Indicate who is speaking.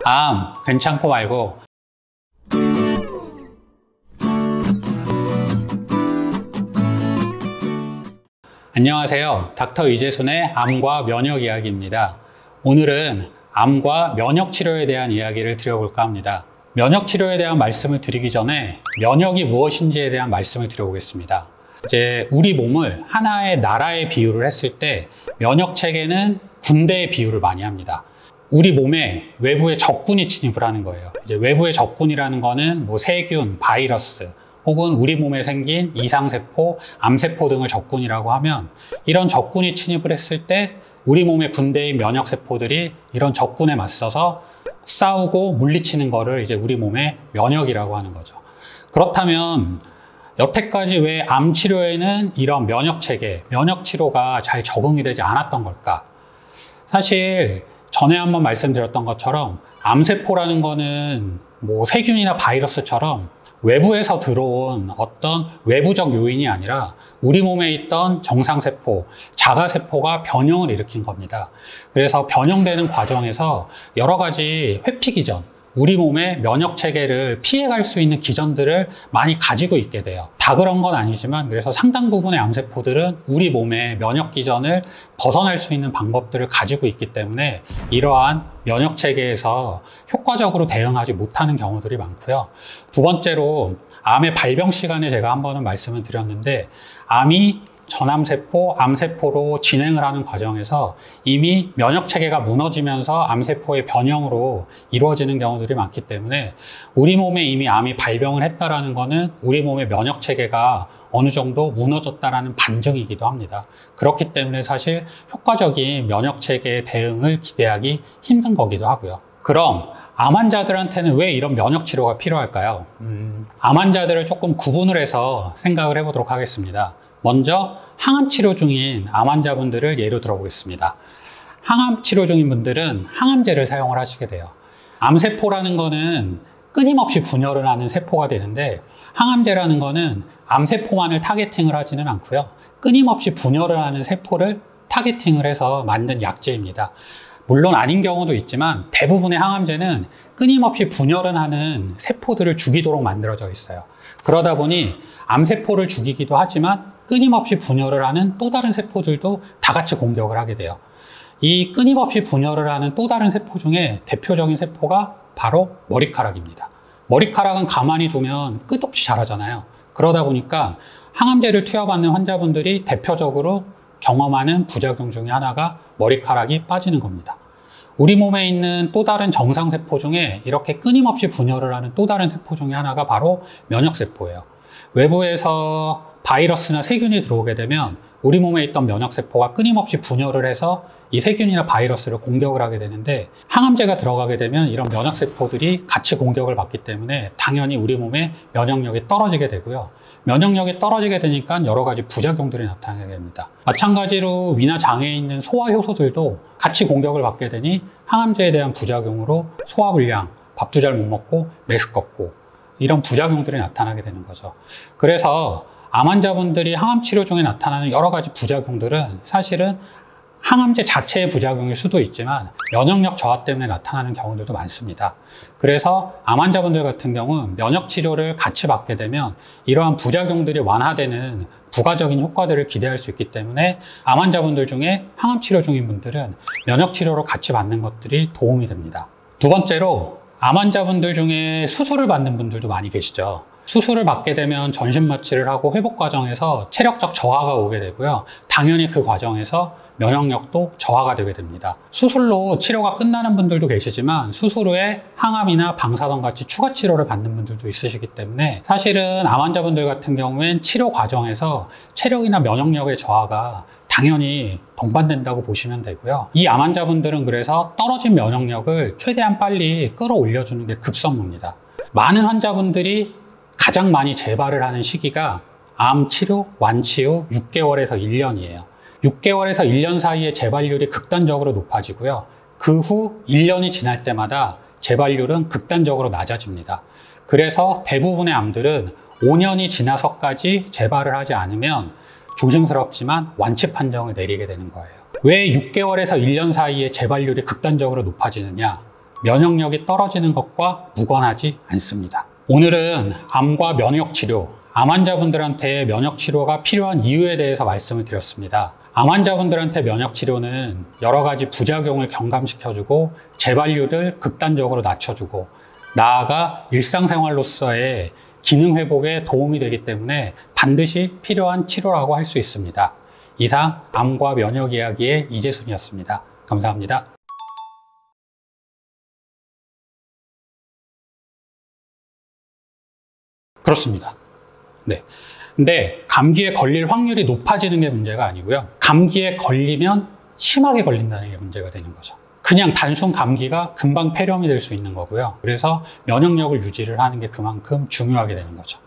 Speaker 1: 암 괜찮고 말고. 안녕하세요. 닥터 이재순의 암과 면역 이야기입니다. 오늘은 암과 면역 치료에 대한 이야기를 드려볼까 합니다. 면역 치료에 대한 말씀을 드리기 전에 면역이 무엇인지에 대한 말씀을 드려보겠습니다. 이제 우리 몸을 하나의 나라에 비유를 했을 때 면역 체계는 군대에 비유를 많이 합니다. 우리 몸에 외부의 적군이 침입을 하는 거예요. 이제 외부의 적군이라는 거는 뭐 세균, 바이러스, 혹은 우리 몸에 생긴 이상세포, 암세포 등을 적군이라고 하면, 이런 적군이 침입을 했을 때 우리 몸의 군대인 면역세포들이 이런 적군에 맞서서 싸우고 물리치는 거를 이제 우리 몸의 면역이라고 하는 거죠. 그렇다면 여태까지 왜 암 치료에는 이런 면역체계, 면역치료가 잘 적응이 되지 않았던 걸까? 사실 전에 한번 말씀드렸던 것처럼 암세포라는 거는 뭐 세균이나 바이러스처럼 외부에서 들어온 어떤 외부적 요인이 아니라 우리 몸에 있던 정상세포, 자가세포가 변형을 일으킨 겁니다. 그래서 변형되는 과정에서 여러 가지 회피 기전, 우리 몸의 면역 체계를 피해갈 수 있는 기전들을 많이 가지고 있게 돼요. 다 그런 건 아니지만, 그래서 상당 부분의 암세포들은 우리 몸의 면역 기전을 벗어날 수 있는 방법들을 가지고 있기 때문에 이러한 면역 체계에서 효과적으로 대응하지 못하는 경우들이 많고요. 두 번째로, 암의 발병 시간에 제가 한 번은 말씀을 드렸는데, 암이 전암세포, 암세포로 진행을 하는 과정에서 이미 면역체계가 무너지면서 암세포의 변형으로 이루어지는 경우들이 많기 때문에 우리 몸에 이미 암이 발병을 했다는 것은 우리 몸의 면역체계가 어느 정도 무너졌다는 반증이기도 합니다. 그렇기 때문에 사실 효과적인 면역체계의 대응을 기대하기 힘든 거기도 하고요. 그럼 암 환자들한테는 왜 이런 면역 치료가 필요할까요? 암 환자들을 조금 구분을 해서 생각을 해보도록 하겠습니다. 먼저 항암 치료 중인 암 환자분들을 예로 들어보겠습니다. 항암 치료 중인 분들은 항암제를 사용을 하시게 돼요. 암세포라는 거는 끊임없이 분열을 하는 세포가 되는데, 항암제라는 거는 암세포만을 타겟팅을 하지는 않고요. 끊임없이 분열을 하는 세포를 타겟팅을 해서 만든 약제입니다. 물론 아닌 경우도 있지만 대부분의 항암제는 끊임없이 분열을 하는 세포들을 죽이도록 만들어져 있어요. 그러다 보니 암세포를 죽이기도 하지만 끊임없이 분열을 하는 또 다른 세포들도 다 같이 공격을 하게 돼요. 이 끊임없이 분열을 하는 또 다른 세포 중에 대표적인 세포가 바로 머리카락입니다. 머리카락은 가만히 두면 끝없이 자라잖아요. 그러다 보니까 항암제를 투여받는 환자분들이 대표적으로 경험하는 부작용 중에 하나가 머리카락이 빠지는 겁니다. 우리 몸에 있는 또 다른 정상세포 중에 이렇게 끊임없이 분열을 하는 또 다른 세포 중에 하나가 바로 면역세포예요. 외부에서 바이러스나 세균이 들어오게 되면 우리 몸에 있던 면역세포가 끊임없이 분열을 해서 이 세균이나 바이러스를 공격을 하게 되는데, 항암제가 들어가게 되면 이런 면역세포들이 같이 공격을 받기 때문에 당연히 우리 몸의 면역력이 떨어지게 되고요. 면역력이 떨어지게 되니까 여러 가지 부작용들이 나타나게 됩니다. 마찬가지로 위나 장에 있는 소화효소들도 같이 공격을 받게 되니 항암제에 대한 부작용으로 소화불량, 밥도 잘 못 먹고 메스껍고 이런 부작용들이 나타나게 되는 거죠. 그래서 암 환자분들이 항암 치료 중에 나타나는 여러 가지 부작용들은 사실은 항암제 자체의 부작용일 수도 있지만 면역력 저하 때문에 나타나는 경우들도 많습니다. 그래서 암 환자분들 같은 경우는 면역 치료를 같이 받게 되면 이러한 부작용들이 완화되는 부가적인 효과들을 기대할 수 있기 때문에 암 환자분들 중에 항암 치료 중인 분들은 면역 치료를 같이 받는 것들이 도움이 됩니다. 두 번째로, 암 환자분들 중에 수술을 받는 분들도 많이 계시죠. 수술을 받게 되면 전신 마취를 하고 회복 과정에서 체력적 저하가 오게 되고요. 당연히 그 과정에서 면역력도 저하가 되게 됩니다. 수술로 치료가 끝나는 분들도 계시지만 수술 후에 항암이나 방사선 같이 추가 치료를 받는 분들도 있으시기 때문에 사실은 암 환자분들 같은 경우엔 치료 과정에서 체력이나 면역력의 저하가 당연히 동반된다고 보시면 되고요. 이 암 환자분들은 그래서 떨어진 면역력을 최대한 빨리 끌어올려주는 게 급선무입니다. 많은 환자분들이 가장 많이 재발을 하는 시기가 암 치료 완치 후 6개월에서 1년이에요. 6개월에서 1년 사이에 재발률이 극단적으로 높아지고요. 그 후 1년이 지날 때마다 재발률은 극단적으로 낮아집니다. 그래서 대부분의 암들은 5년이 지나서까지 재발을 하지 않으면 조심스럽지만 완치 판정을 내리게 되는 거예요. 왜 6개월에서 1년 사이에 재발률이 극단적으로 높아지느냐? 면역력이 떨어지는 것과 무관하지 않습니다. 오늘은 암과 면역 치료, 암 환자분들한테 면역 치료가 필요한 이유에 대해서 말씀을 드렸습니다. 암 환자분들한테 면역 치료는 여러 가지 부작용을 경감시켜주고 재발률을 극단적으로 낮춰주고 나아가 일상생활로서의 기능 회복에 도움이 되기 때문에 반드시 필요한 치료라고 할 수 있습니다. 이상 암과 면역 이야기의 이재순이었습니다. 감사합니다. 그렇습니다. 네. 근데 감기에 걸릴 확률이 높아지는 게 문제가 아니고요. 감기에 걸리면 심하게 걸린다는 게 문제가 되는 거죠. 그냥 단순 감기가 금방 폐렴이 될 수 있는 거고요. 그래서 면역력을 유지를 하는 게 그만큼 중요하게 되는 거죠.